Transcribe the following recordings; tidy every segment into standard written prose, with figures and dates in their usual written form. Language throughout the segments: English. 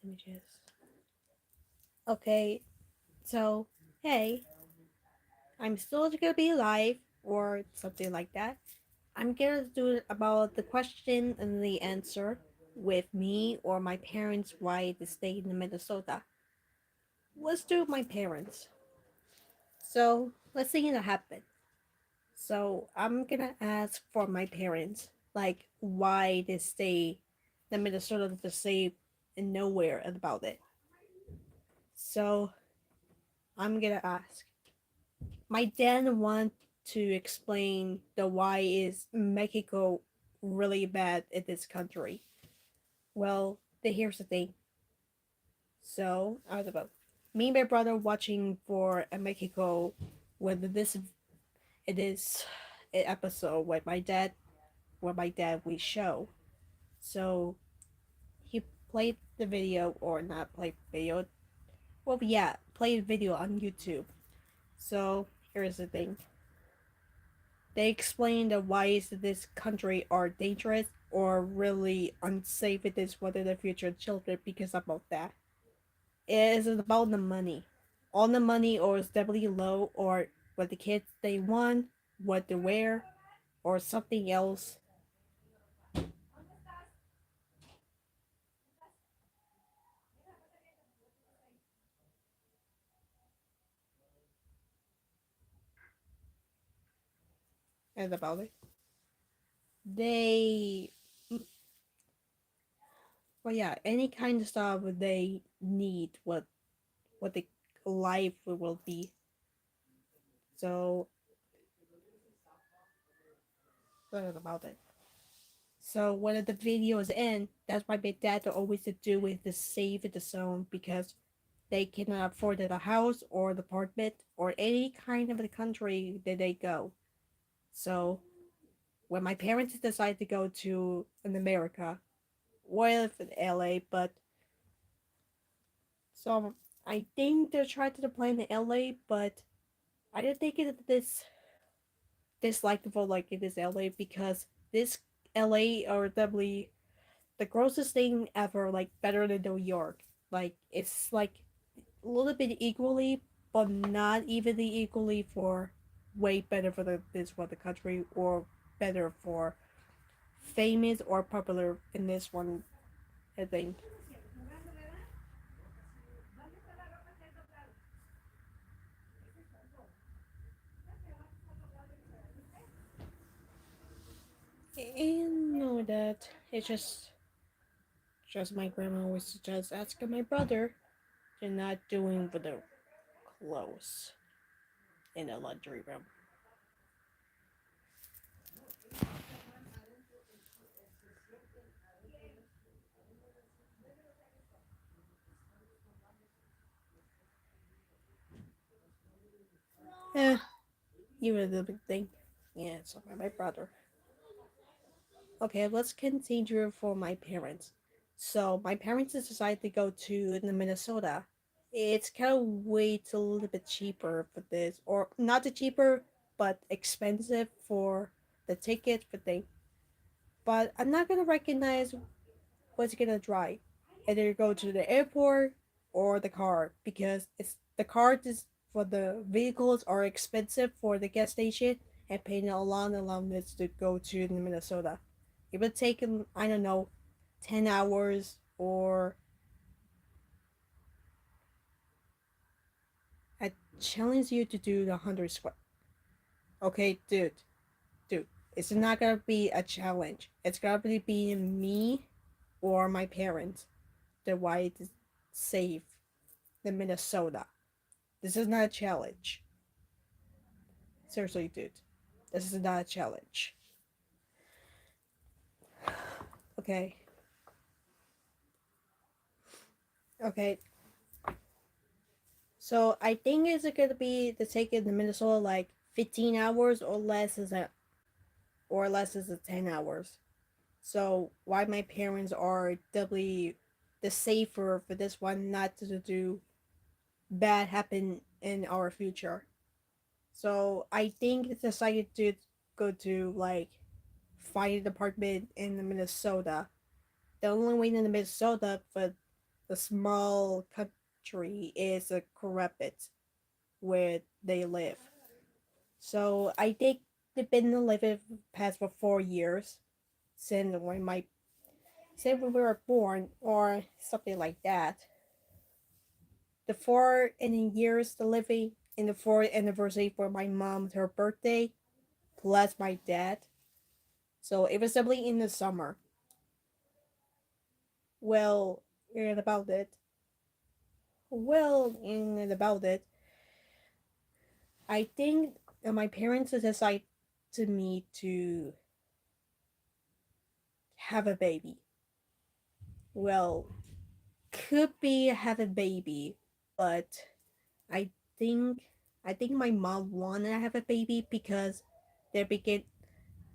images. Okay, so hey, I'm still gonna be alive or something like that. I'm gonna do it about the question and the answer with me or my parents why they stay in Minnesota. Let's do my parents. So let's see what happened. So I'm gonna ask for my parents, like why they stay in Minnesota to say nowhere about it. So I'm gonna ask. My dad want to explain the why is Mexico really bad in this country. Well, here's the thing. So I was about me and my brother watching for a Mexico with this it is an episode with my dad we show. So he played the video or not played video. Well yeah, played video on YouTube. So here's the thing. They explain the whys this country are dangerous or really unsafe it is for the future children because about that. It is about the money. All the money or is definitely low or what the kids they want, what to wear, or something else. And about it. They well yeah, any kind of stuff they need what the life will be. So what about it? So when the video is in, that's why my dad always to do with the save the zone because they cannot afford the house or the apartment or any kind of the country that they go. So when my parents decide to go to in America, well, in LA, but so I think they're trying to plan in LA, but I don't think it this likable like it is LA because this LA or W the grossest thing ever, like better than New York. Like it's like a little bit equally, but not evenly equally for way better for this for the country or better for famous or popular in this one. I think. And know that it's just my grandma always suggests asking my brother to not doing with the clothes in the laundry room. Eh, you were the big thing. Yeah, so my brother. Okay, let's continue for my parents. So my parents decided to go to the Minnesota. It's kind of way a little bit cheaper for this, or not the cheaper, but expensive for the ticket for thing. But I'm not gonna recognize what's gonna drive. Either go to the airport or the car because it's the car is for the vehicles are expensive for the gas station and paying a lot of this to go to Minnesota. It would take I don't know 10 hours or I challenge you to do the 100 square. Okay, dude, it's not gonna be a challenge. It's gonna be me or my parents the why to save the Minnesota. This is not a challenge. Seriously, dude. This is not a challenge. Okay. Okay. So I think it's gonna be the take in the Minnesota like 15 hours or less is it 10 hours. So why my parents are doubly the safer for this one not to do bad happen in our future. So I think it's decided to go to like find an apartment in Minnesota. The only way in Minnesota for a small country is a corrupted where they live. So I think they've been living past for 4 years since when my since we were born or something like that. The 4 years the living in the fourth anniversary for my mom her birthday plus my dad. So it was simply in the summer. Well, and about it. Well, and about it. I think my parents decided to me to have a baby. Well, could be have a baby, but I think I think my mom wanted to have a baby because they begin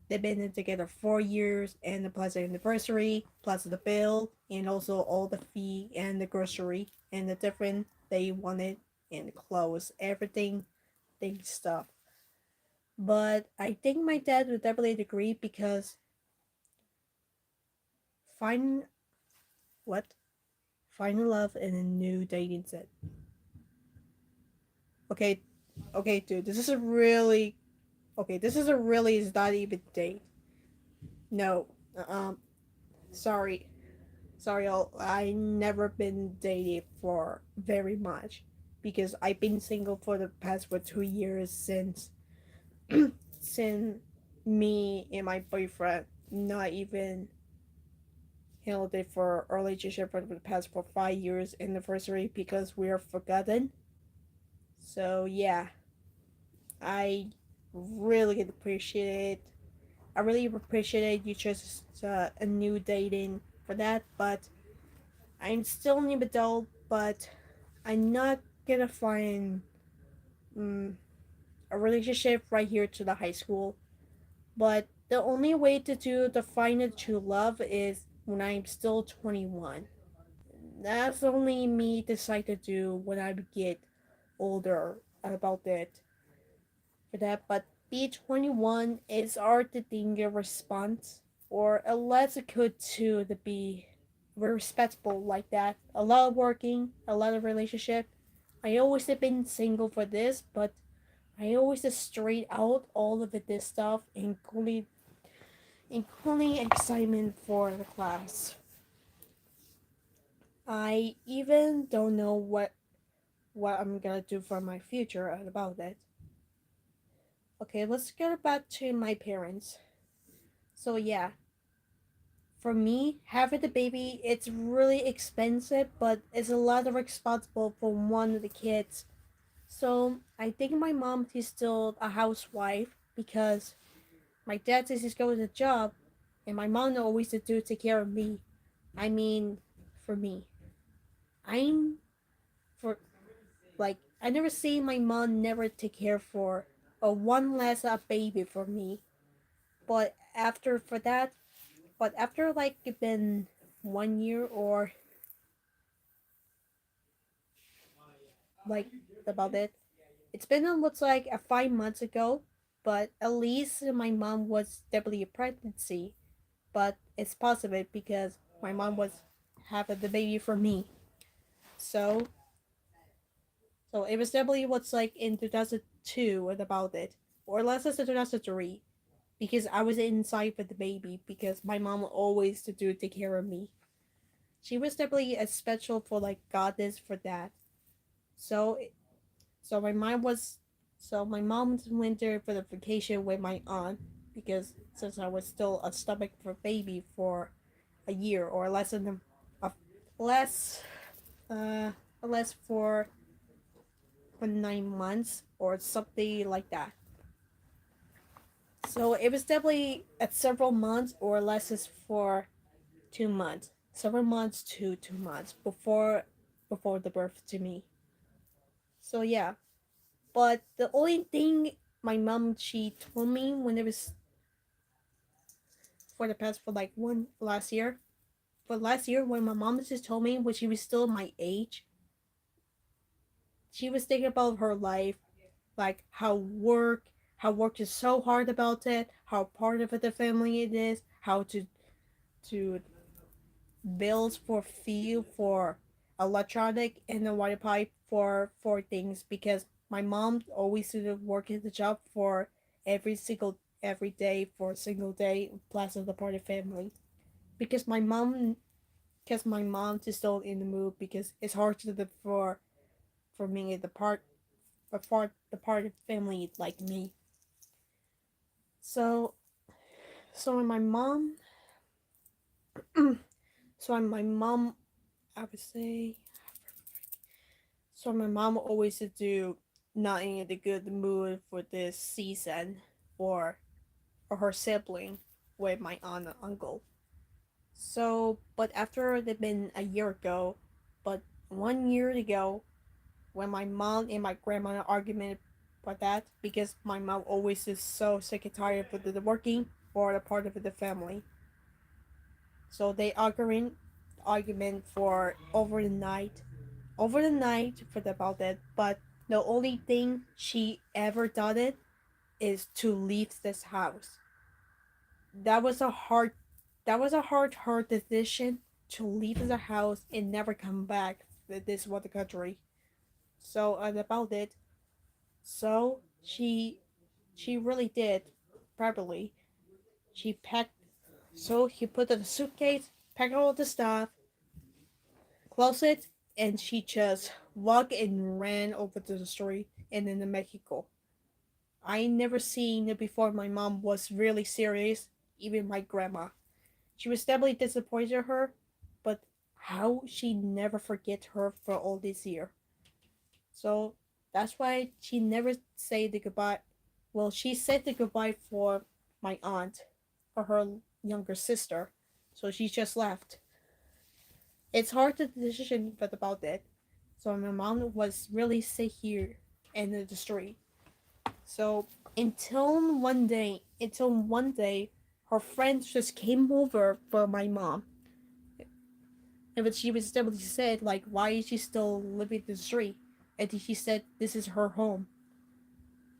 they've been together 4 years and the plus the anniversary, plus the bill, and also all the fee and the grocery and the different they wanted and clothes, everything, thing stuff. But I think my dad would definitely agree because find what? Finding love in a new dating set. Okay, okay, dude, this is a really okay. This is a really is not even date. No, um, sorry, sorry. I never been dating for very much because I've been single for the past for 2 years since me and my boyfriend not even held it for a relationship for the past for 5 years anniversary because we are forgotten. So yeah, I really appreciate I really appreciate you just a new dating for that, but I'm still in the middle, but I'm not gonna find um, a relationship right here to the high school. But the only way to find a true love is when I'm still 21. That's only me decide to do when I get older about it for that. But B21 is hard to think a response or unless it could too to be respectable like that. A lot of working, a lot of relationship. I always have been single for this, but I always just straight out all of it this stuff, including excitement for the class. I even don't know what I'm gonna do for my future about it. Okay, let's get back to my parents. So yeah, for me, having the baby, it's really expensive, but it's a lot of responsible for one of the kids. So I think my mom is still a housewife because my dad says he's going to job, and my mom always to do take care of me. I mean, for me, I'm for like I never seen my mom never take care for a one less a baby for me. But after for that, but after like it been 1 year or like about it. It's been looks like 5 months ago, but at least my mom was definitely a pregnancy. But it's possible because my mom was having the baby for me. So so it was definitely what's like in 2002 and about it, or less than 2003, because I was inside with the baby because my mom always to do take care of me. She was definitely a special for like goddess for that. So So my mom was so my mom went there for the vacation with my aunt because since I was still a stomach for baby for a year or less than a less uh less for 9 months or something like that. So it was definitely at several months or less is for 2 months. Several months to 2 months before the birth to me. So yeah. But the only thing my mom she told me when it was for the past for like one last year. For last year when my mom just told me when she was still my age, she was thinking about her life, like how work is so hard about it, how part of the family it is, how to bills for fee for electronic and a water pipe for things because my mom always did work at the job for every single every day for a single day plus of the party family because my mom is still in the mood because it's hard to the for me the part of family like me. So so when my mom so when my mom I would say so my mom always to do not in the good mood for this season or or her sibling with my aunt and uncle. So but after it had been a year ago, but 1 year ago when my mom and my grandma argument about that because my mom always is so sick and tired of the working for the part of the family. So they argument for over the night for about that. But the only thing she ever done it is to leave this house. That was a hard hard decision to leave the house and never come back to this what the country. So and about it, so she really did properly. She packed so he put in the suitcase, packed all the stuff, closed it, and she just walked and ran over to the street and into Mexico. I never seen it before. My mom was really serious, even my grandma. She was definitely disappointed in her, but how she never forget her for all this year. So that's why she never say the goodbye. Well, she said the goodbye for my aunt, for her younger sister. So she just left. It's hard to decision but about it. So my mom was really sick here in the street. So until one day, her friends just came over for my mom. And but she was simply said like, why is she still living in the street? And she said this is her home.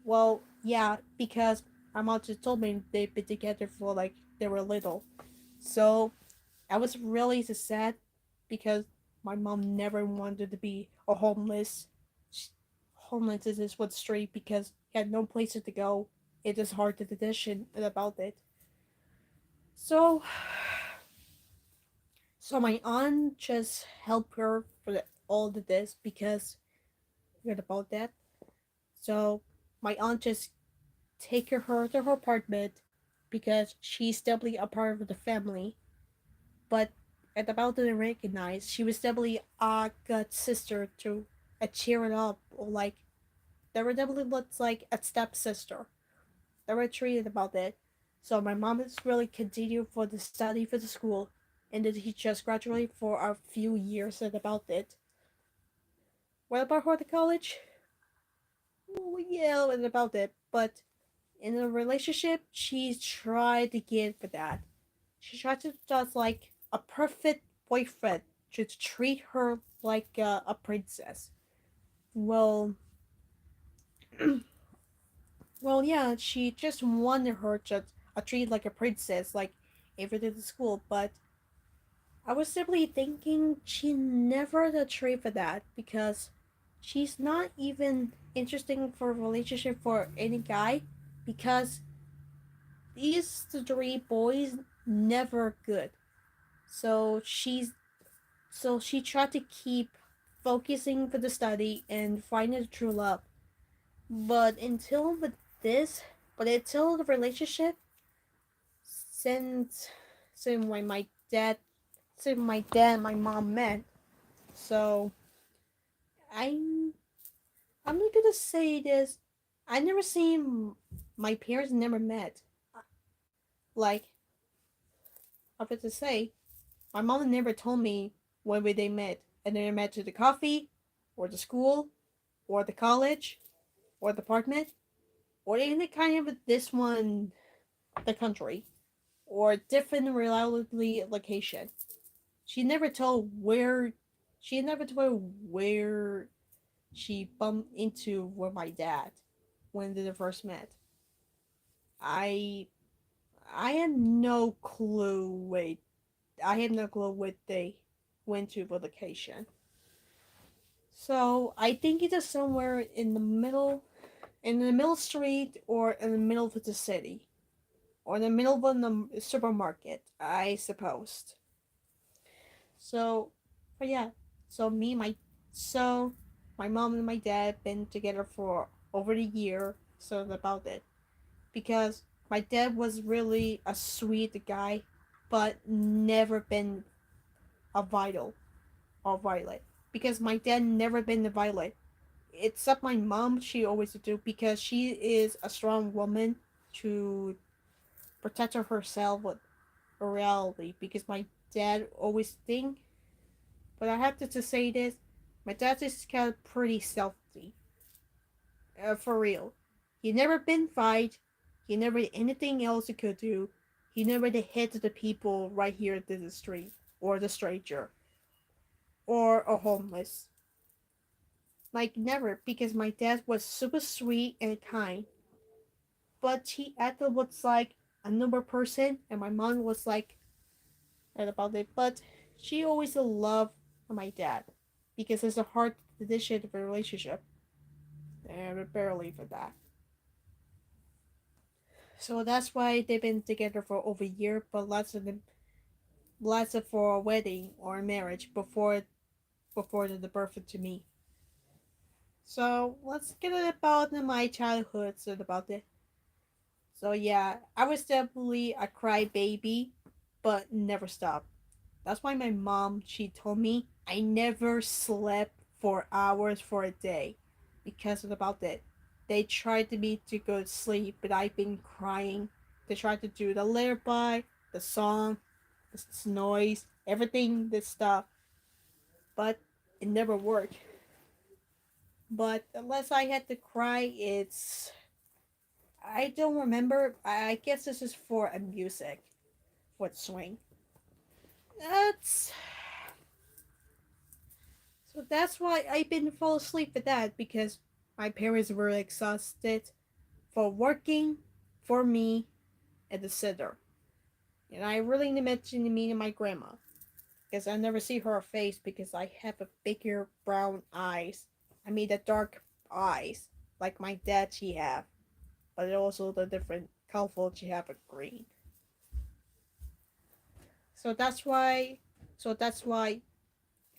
Well, yeah, because my mom just told me they've been together for like they were little. So I was really sad because my mom never wanted to be a homeless. Homeless is what street because he had no places to go. It is hard to decision about it. So, so my aunt just helped her for all of this because heard about that. So my aunt just take her to her apartment because she's definitely a part of the family. But at about to recognize she was definitely a good sister to a cheer it up or like they were definitely looks like a stepsister. They were treated about it. So my mom is really continued for the study for the school and then he just graduated for a few years at about it. What about her to college? Well, yeah, and about it. But in a relationship, she tried to get for that. She tried to just like a perfect boyfriend to treat her like a princess. Well, well, yeah, she just wanted her to treat like a princess, like everything at school. But I was simply thinking she never the treat for that because she's not even interesting for a relationship for any guy because these three boys never good. So she tried to keep focusing for the study and finding the true love. But until with this, but until the relationship, since since when my dad, since my dad and my mom met, so I'm I'm not gonna say this. I never seen my parents never met. Like I was to say, my mom never told me when they met, and they met to the coffee, or the school, or the college, or the apartment, or any kind of this one, the country, or different reliably location. She never told where. She never told where she bumped into with my dad when they first met. I I had no clue. Wait, I had no clue what they went to the location. So I think it is somewhere in the middle street or in the middle of the city or in the middle of the supermarket, I suppose. So, but yeah, so me, my so my mom and my dad been together for over a year. So about it because my dad was really a sweet guy, but never been a vital or violet because my dad never been a violet. Except my mom, she always do because she is a strong woman to protect herself with reality. Because my dad always think, but I have to say this, my dad is kind of pretty selfish, for real. He never been fight. He never did anything else he could do. He never did hit the people right here in the street or the stranger or a homeless. Like never, because my dad was super sweet and kind, but he acted was like a number person, and my mom was like right about it. But she always loved my dad because it's a hard tradition of a relationship, and barely for that. So that's why they've been together for over a year, but lots of them lasted for a wedding or a marriage before the birth to me. So let's get it about my childhood so about it. So yeah, I was definitely a crybaby, but never stopped. That's why my mom she told me I never slept for hours for a day because of about it. They tried to me to go to sleep, but I've been crying. They tried to do the lullaby, the song, this noise, everything, this stuff, but it never worked. But unless I had to cry, it's I don't remember. I guess this is for a music for the swing. That's so that's why I been fall asleep with that because my parents were exhausted for working for me at the center. And I really mentioned me and my grandma because I never see her face because I have a bigger brown eyes. I mean the dark eyes like my dad she have, but also the different colorful she have a green. So that's why that's why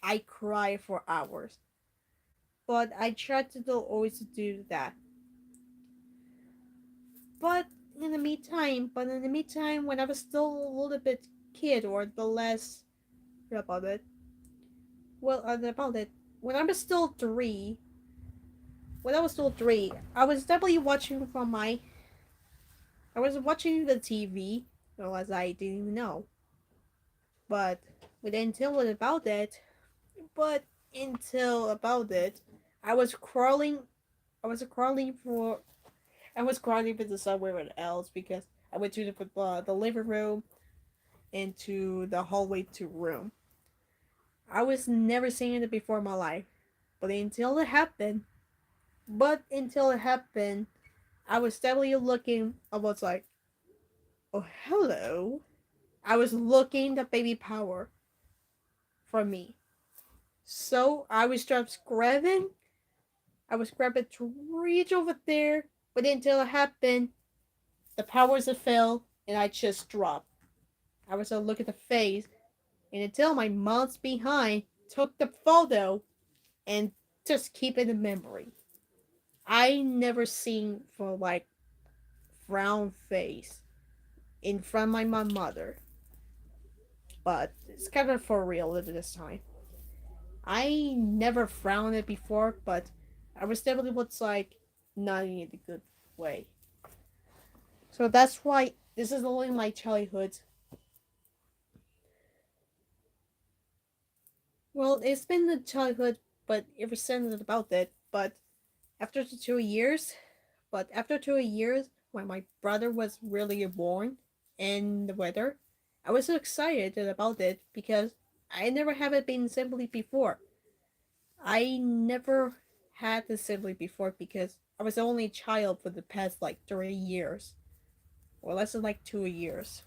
I cry for hours. But I try to do, always do that. But in the meantime, when I was still a little bit kid or the less about it, about it, when I was still three, when I was still three, I was definitely watching from I was watching the TV, well, as I didn't even know, but we didn't tell it about it. But until about it, I was crawling. I was crawling for. I was crawling into somewhere else because I went to the living room into the hallway to room. I was never seeing it before in my life, but until it happened, I was steadily looking. I was like, "Oh, hello!" I was looking the baby power from me. So I was just grabbing. I was grabbing to reach over there, but until it happened, the powers had failed, and I just dropped. I was look at the face, and until my mom's behind took the photo and just keep it in memory. I never seen for like frown face in front of my mother, but it's kind of for real at this time. I never frowned it before, but I was definitely what's like not in a good way. So that's why this is only my childhood. Well, it's been the childhood, but ever since about it. But after the 2 years, when my brother was really born in the weather, I was so excited about it because I never have it been simply before. I never had the sibling before because I was the only child for the past like 3 years, or less than like 2 years,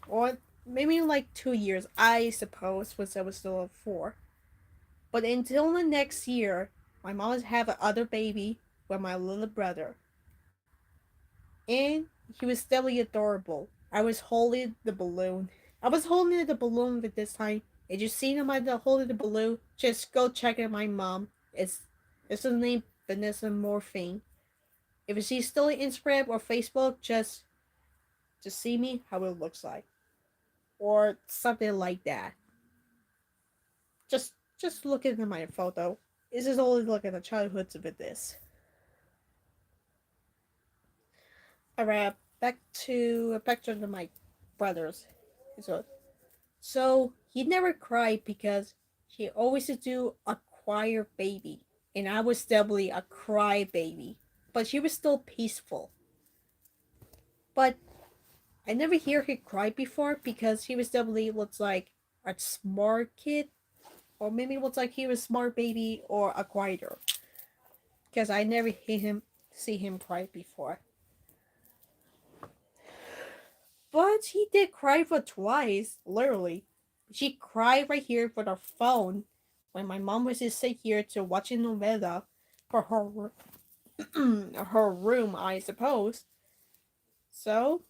or maybe like 2 years. I suppose, when I was still 4. But until the next year, my mom was having other baby with my little brother, and he was definitely adorable. I was holding the balloon. I was holding the balloon at this time. And you seen him at the holding the balloon? Just go check it. My mom. It's the name Vanessa Morphine. If she's still on Instagram or Facebook, just see me how it looks like, or something like that. Just look into my photo. This is only look at the childhoods of this. Alright, back to my brothers. So he never cried because he always used to do a choir baby, and I was definitely a cry baby. But she was still peaceful. But I never hear he cry before because he was definitely looks like a smart kid, or maybe it looks like he was smart baby or a quieter. Because I never hear him see him cry before. But he did cry for twice, literally. She cried right here for the phone when my mom was just sit here to watch a novela for her her room, I suppose. So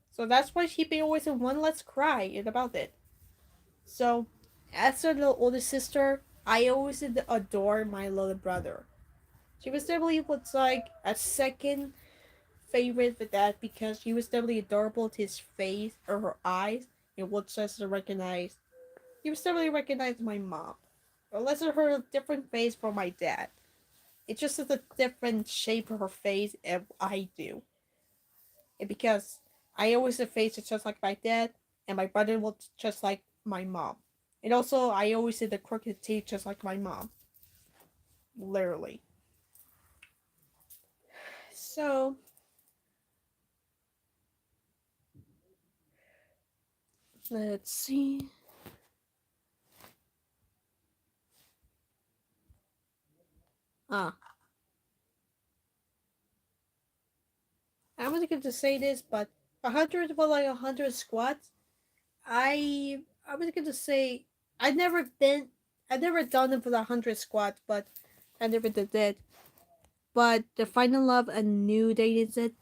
so that's why she be always in one less cry about it. So as for the older sister, I always did adore my little brother. She was definitely what's like a second favorite with that because she was definitely adorable to his face or her eyes. It was just to recognize. He was definitely recognized my mom. Unless it her different face from my dad. It's just a different shape of her face and I do. And because I always the face is just like my dad and my brother looks just like my mom. And also I always did the crooked teeth just like my mom. Literally. So let's see. Ah, I was going to say this, but 100 for like 100 squats. I was going to say I never done it for the 100 squats, but I never did it. But the final love and new dating it.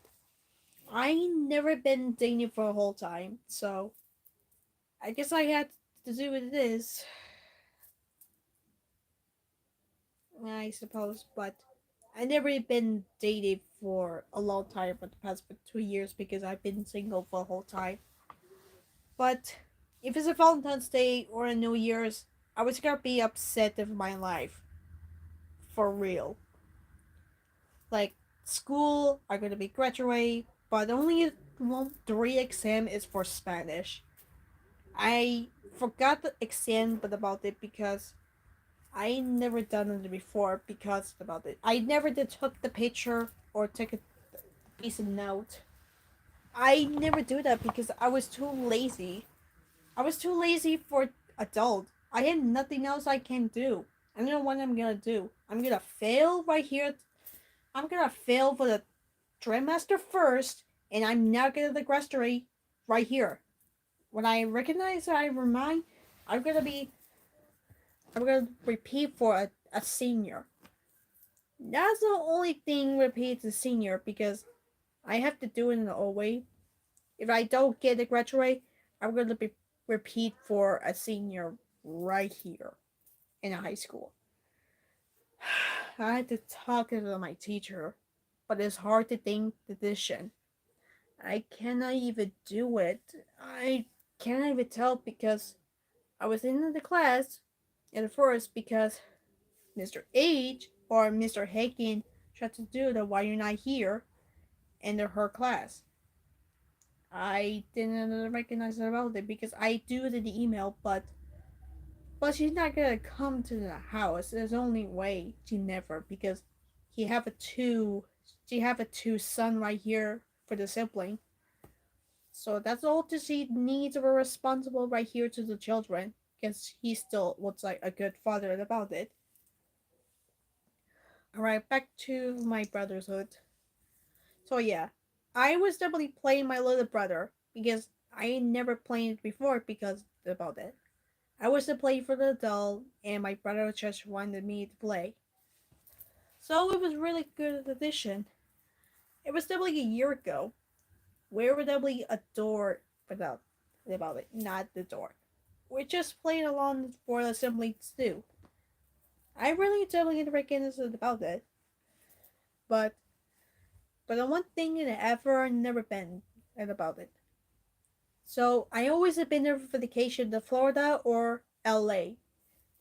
I never been dating for a whole time, so I guess I had to do what it is. I suppose, but I never been dated for a long time for the past 2 years because I've been single for a whole time. But if it's a Valentine's Day or a New Year's, I was gonna be upset with my life. For real. Like, school, I'm gonna be graduate, but only one, 3 exam is for Spanish. I forgot the exam but about it because I never done it before because about it. I never did took the picture or took a piece of note. I never do that because I was too lazy. I was too lazy for adult. I had nothing else I can do. I don't know what I'm gonna do. I'm gonna fail right here. I'm gonna fail for the trimester first, and I'm not gonna the graduate right here. When I recognize I remind, I'm gonna be. I'm gonna repeat for a senior. That's the only thing repeat the senior because I have to do it in the old way. If I don't get the graduate, I'm gonna be repeat for a senior right here in a high school. I had to talk to my teacher, but it's hard to think the decision. I cannot even do it. I cannot even tell because I was in the class at first because Mr. H or Mr. Hagen tried to do the why you're not here in her class. I didn't recognize her about it because I do the email, but she's not gonna come to the house. There's only way she never because he have a two she have a two son right here for the sibling. So that's all that she needs of a responsible right here to the children because he still looks like a good father about it. Alright, back to my brotherhood. So yeah, I was definitely playing my little brother because I never played it before because about it. I was to play for the doll, and my brother just wanted me to play. So it was really good addition. It was definitely a year ago. We were definitely a door about it, not the door. We just played along for the Simply Stew. I really definitely recognize about it, but the one thing that I've ever never been about it. So I always have been there for vacation to Florida or LA.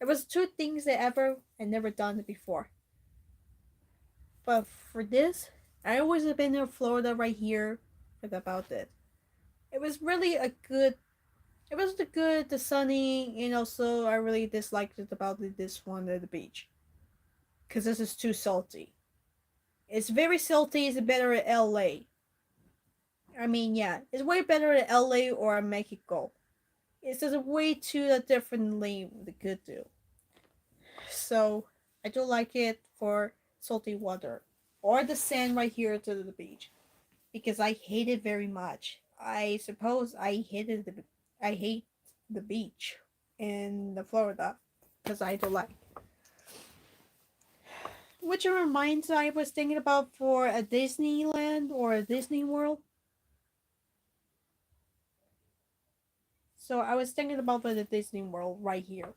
It was two things that ever I never done it before. But for this, I always have been in Florida right here about it. It was really a good. It was the good, the sunny, and also I really disliked it about this one at the beach because this is too salty. It's very salty. It's better at LA. I mean, yeah, it's way better at LA or Mexico. It's just way too differently the could do. So I don't like it for salty water or the sand right here to the beach because I hate it very much. I suppose I hate the beach in the Florida because I don't like. Which reminds I was thinking about for a Disneyland or a Disney World. So I was thinking about the Disney World right here.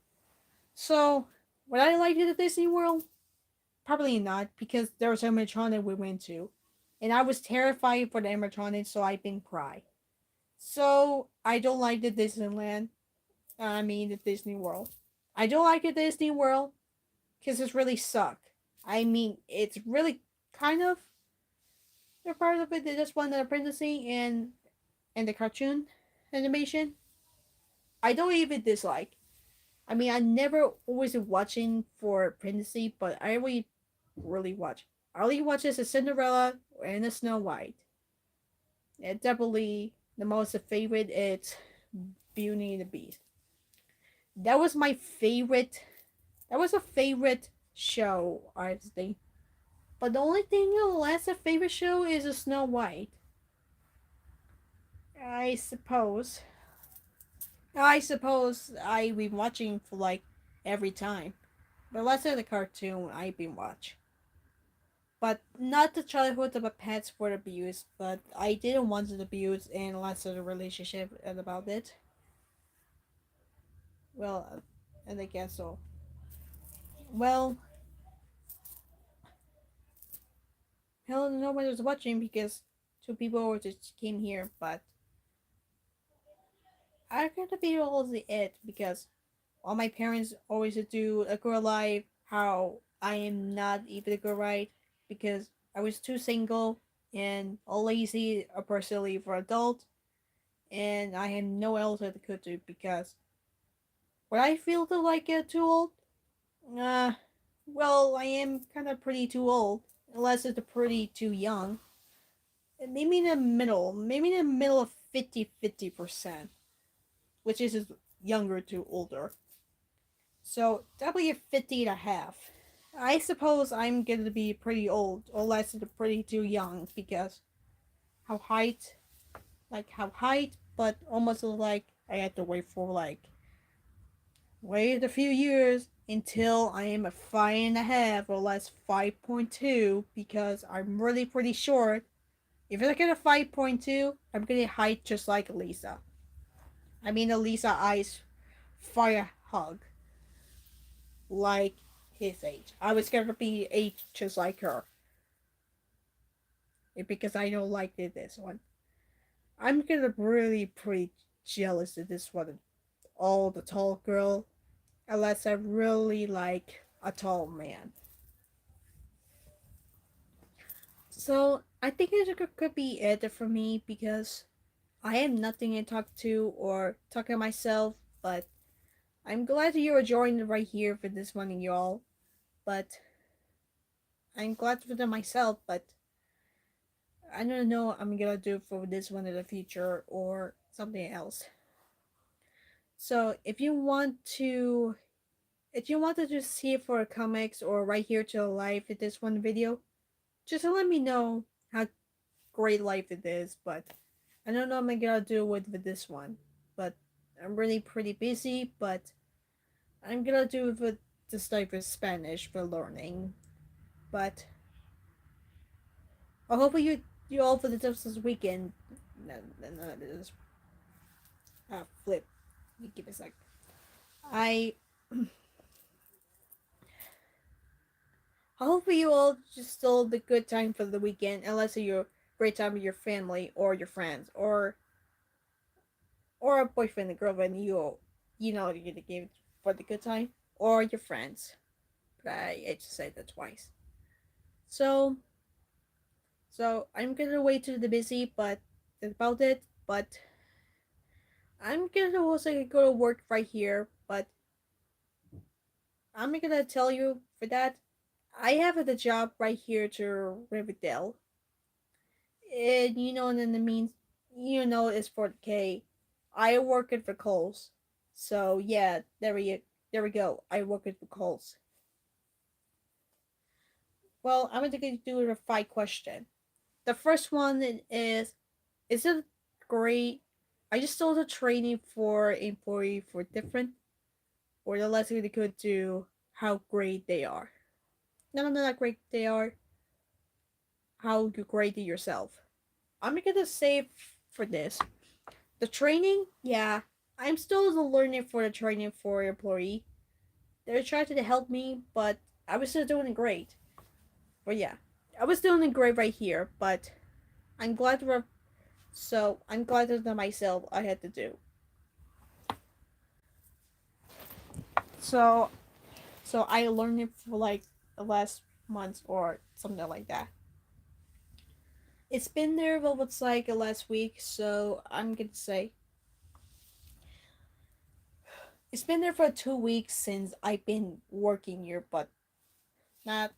So would I like the Disney World? Probably not, because there was a animatronic we went to, and I was terrified for the animatronic, so I didn't cry. So I don't like the Disneyland. I mean the Disney World. I don't like the Disney World because it's really suck. I mean it's really kind of the part of it. They just want the princessy and the cartoon animation. I don't even dislike. I mean I never always watching for princessy, but I really watch. I only watch as a Cinderella and a Snow White. And definitely the most favorite is Beauty and the Beast. That was my favorite. That was a favorite show, I think. But the only thing less a favorite show is a Snow White. I suppose. I suppose I've been watching for like every time. But let's say the cartoon I've been watching. But not the childhood of a pets for abuse, but I didn't want to abuse and less of the relationship and about it. Well, and I guess so. Well, hell, nobody was watching because two people just came here, but I gotta be all the it because all my parents always do a girl life, how I am not even a girl right because I was too single and all lazy or personally for adult and I had no else I could do because would I feel to like too old? Uh, well, I am kind of pretty too old, unless it's pretty too young. Maybe in the middle, maybe in the middle of 50-50%, which is younger to older. So definitely a 50 and a half. I suppose I'm going to be pretty old, unless it's pretty too young, because how height, how height, but almost like I have to wait a few years until I am a 5.5 or less 5.2 because I'm really pretty short. If I get a 5.2, I'm gonna height just like Lisa. I mean, Lisa eyes fire hug like his age. I was gonna be age just like her because I don't like this one. I'm gonna really pretty jealous of this one. All the tall girl, unless I really like a tall man. So I think it could be it for me because I have nothing to talk to or talk to myself, but I'm glad that you are joining right here for this one, y'all. But I'm glad for them myself, but I don't know what I'm gonna do for this one in the future or something else. So if you want to just see it for comics or right here to life in this one video, just let me know how great life it is. But I don't know what I'm gonna do with this one. But I'm really pretty busy, but I'm gonna do with this type of Spanish for learning. But I hope you all for the tips this weekend. No, this flip. Give me a sec. I hope you all just still the good time for the weekend, unless you're great time with your family or your friends or a boyfriend and girlfriend. You know you're gonna give for the good time or your friends. But I just said that twice. So I'm gonna wait to the busy, but that's about it. But I'm gonna also go to work right here. But I'm gonna tell you for that. I have a job right here to Riverdale, and and then it means it's for the K. I work it for Coles, so yeah, there we go. I work it for Coles. Well, I'm gonna do a five question. The first one is it great? I just saw the training for employee for different, or the less they could do how great they are. No, not great they are. How you grade yourself. I'm gonna say for this the training. Yeah, I'm still learning for the training for employee. They're trying to help me, but I was still doing great. But yeah, I was doing great right here. But I'm glad to. So I'm glad that myself I had to do. So I learned it for like the last month or something like that. It's been there, well, it's like last week, so I'm gonna say it's been there for 2 weeks since I've been working here, but not.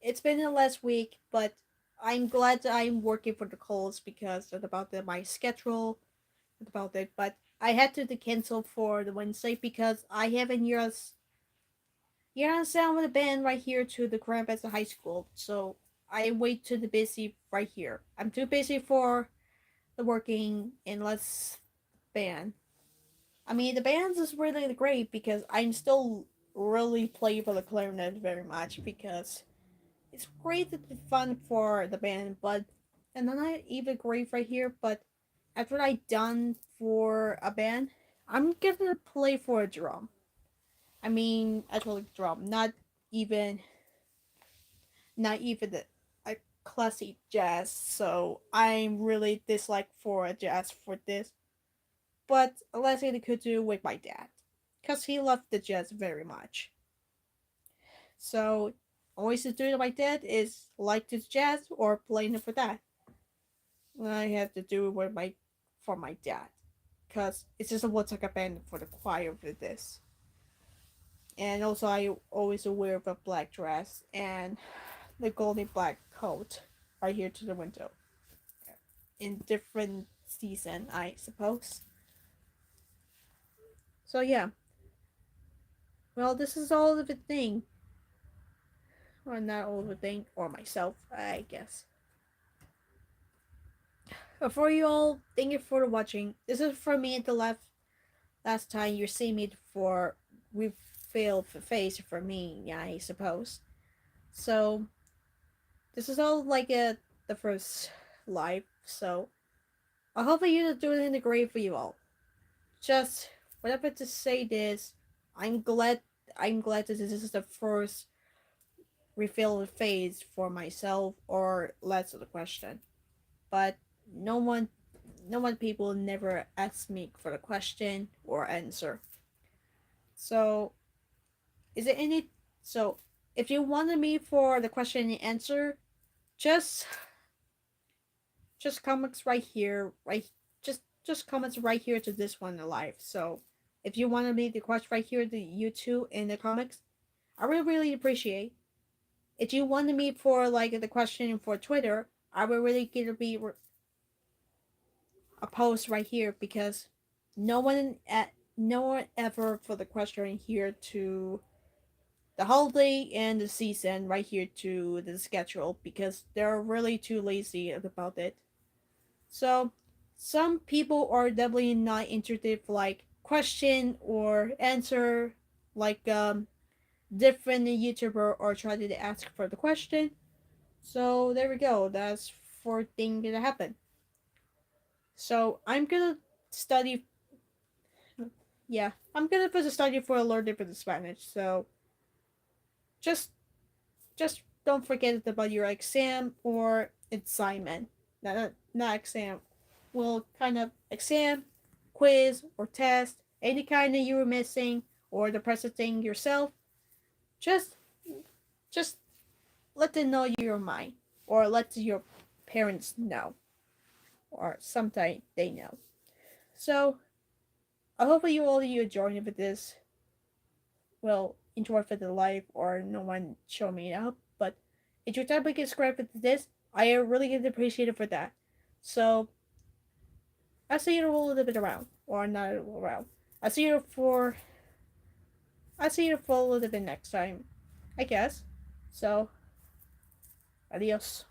It's been the last week, but I'm glad that I'm working for the calls because it's about my schedule, about it. But I had to cancel for the Wednesday because I have a year sound with a band right here to the Grand Rapids High School, so I wait to the busy right here. I'm too busy for the working and less band. I mean, the bands is really great because I'm still really play for the clarinet very much because it's great to be fun for the band, but and then I even great right here. But after I done for a band, I'm gonna play for a drum. I mean, actually drum, even not even the a classic jazz. So I'm really dislike for a jazz for this, but let's say they could do with my dad, cause he loved the jazz very much. So always to do it with my dad is like the jazz or playing it for that. I have to do it with my for my dad, cause it's just a what's like a band for the choir for this. And also I always wear a black dress and the golden black coat right here to the window in different season, I suppose. So yeah, well, this is all of the thing, or not all of the thing, or myself, I guess. But for you all, thank you for watching. This is for me at the last time you see me for we failed for face for me, yeah, I suppose. So this is all like the first live. So I hope that you're doing the great for you all. Just whatever to say this, I'm glad that this is the first refill phase for myself or less of the question. But no one people never ask me for the question or answer. So is it any so if you wanted me for the question and answer, just comments right here, just comments right here to this one live. So if you wanted me to question right here to you two in the comics, I would really appreciate. If you wanted me for like the question for Twitter, I would really get to be a post right here because no one ever for the question here to the holiday and the season right here to the schedule because they're really too lazy about it. So some people are definitely not interested for like question or answer like different YouTuber or try to ask for the question. So there we go. That's fourth thing gonna happen. So I'm gonna study. Yeah, I'm gonna put a study for learning for the Spanish. So just just don't forget about your exam or assignment. Not exam. Well, kind of exam, quiz, or test. Any kind that you were missing or the presenting yourself. Just just let them know your mind or let your parents know or sometime they know. So I hope you all you enjoyed with this will enjoy for the life or no one show me up. But if your topic is great with this, I really get appreciated for that. So I'll see you a little bit around. Or not around. I'll see you for I'll see you for a little bit next time. I guess. So adios.